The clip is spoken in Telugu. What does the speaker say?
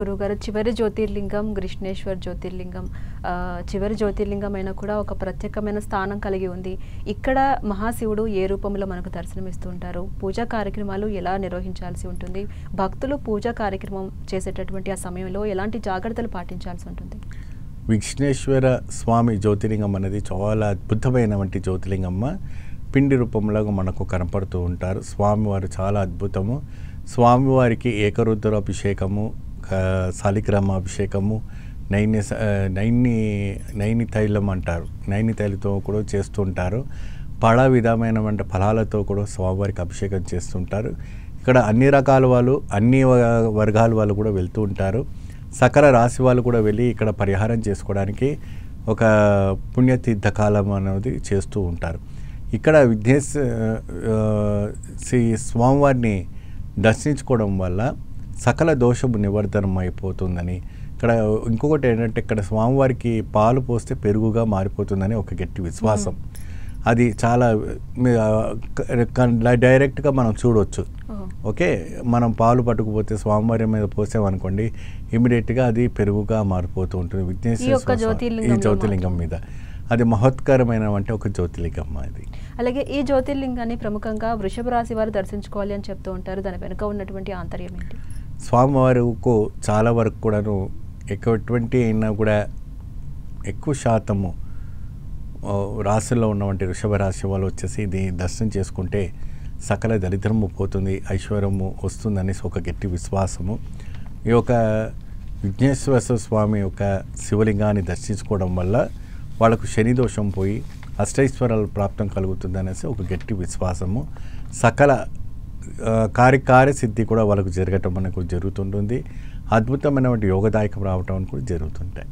గురువుగారు చివరి జ్యోతిర్లింగం గ్రిష్ణేశ్వర్ జ్యోతిర్లింగం చివరి జ్యోతిర్లింగం అయినా కూడా ఒక ప్రత్యేకమైన స్థానం కలిగి ఉంది. ఇక్కడ మహాశివుడు ఏ రూపంలో మనకు దర్శనమిస్తూ ఉంటారు? పూజా కార్యక్రమాలు ఎలా నిర్వహించాల్సి ఉంటుంది? భక్తులు పూజా కార్యక్రమం చేసేటటువంటి ఆ సమయంలో ఎలాంటి జాగ్రత్తలు పాటించాల్సి ఉంటుంది? విఘ్నేశ్వర స్వామి జ్యోతిర్లింగం అనేది చాలా అద్భుతమైనటువంటి జ్యోతిర్లింగమ్మ. పిండి రూపంలో మనకు కనపడుతూ ఉంటారు. స్వామివారు చాలా అద్భుతము. స్వామివారికి ఏకరుద్రాభిషేకము, శాలిగ్రామ అభిషేకము, నైని తైలం అంటారు, నైని తైలతో కూడా చేస్తుంటారు. విధమైన ఫలాలతో కూడా స్వామివారికి అభిషేకం చేస్తుంటారు. ఇక్కడ అన్ని రకాల వాళ్ళు, అన్ని వర్గాల వాళ్ళు కూడా వెళ్తూ ఉంటారు. సకల రాశి వాళ్ళు కూడా వెళ్ళి ఇక్కడ పరిహారం చేసుకోవడానికి ఒక పుణ్యతీర్థకాలం అనేది చేస్తూ ఉంటారు. ఇక్కడ శ్రీ స్వామివారిని దర్శించుకోవడం వల్ల సకల దోషము నివర్ధనం అయిపోతుందని, ఇక్కడ ఇంకొకటి ఏంటంటే ఇక్కడ స్వామివారికి పాలు పోస్తే పెరుగుగా మారిపోతుందని ఒక గట్టి విశ్వాసం. అది చాలా డైరెక్ట్గా మనం చూడవచ్చు. ఓకే, మనం పాలు పట్టుకుపోతే స్వామివారి మీద పోసామనుకోండి, ఇమీడియట్గా అది పెరుగుగా మారిపోతూ ఉంటుంది. విఘ్నేశ్వర ఈ జ్యోతిర్లింగం మీద అది మహోత్కరమైన అంటే ఒక జ్యోతిర్లింగం అది. అలాగే ఈ జ్యోతిర్లింగాన్ని ప్రముఖంగా వృషభ రాశి వారు దర్శించుకోవాలి అని చెప్తూ ఉంటారు. దాని వెనుక ఉన్నటువంటి ఆంతర్యం ఏంటి? స్వామివారికి చాలా వరకు కూడాను ఎటువంటి అయినా కూడా ఎక్కువ శాతము రాశుల్లో ఉన్నటువంటి వృషభ రాశి వాళ్ళు వచ్చేసి ఇది దర్శనం చేసుకుంటే సకల దరిద్రము పోతుంది, ఐశ్వర్యము వస్తుందనేసి ఒక గట్టి విశ్వాసము. ఈ యొక్క విఘ్నేశ్వర స్వామి యొక్క శివలింగాన్ని దర్శించుకోవడం వల్ల వాళ్ళకు శని దోషం పోయి అష్టైశ్వర్యాల ప్రాప్తం కలుగుతుంది అనేసి ఒక గట్టి విశ్వాసము. సకల కార్యసిద్ధి కూడా వాళ్ళకు జరగటం మనకు జరుగుతుంటుంది. అద్భుతమైనటువంటి యోగదాయకం రావటం కూడా జరుగుతుంటాయి.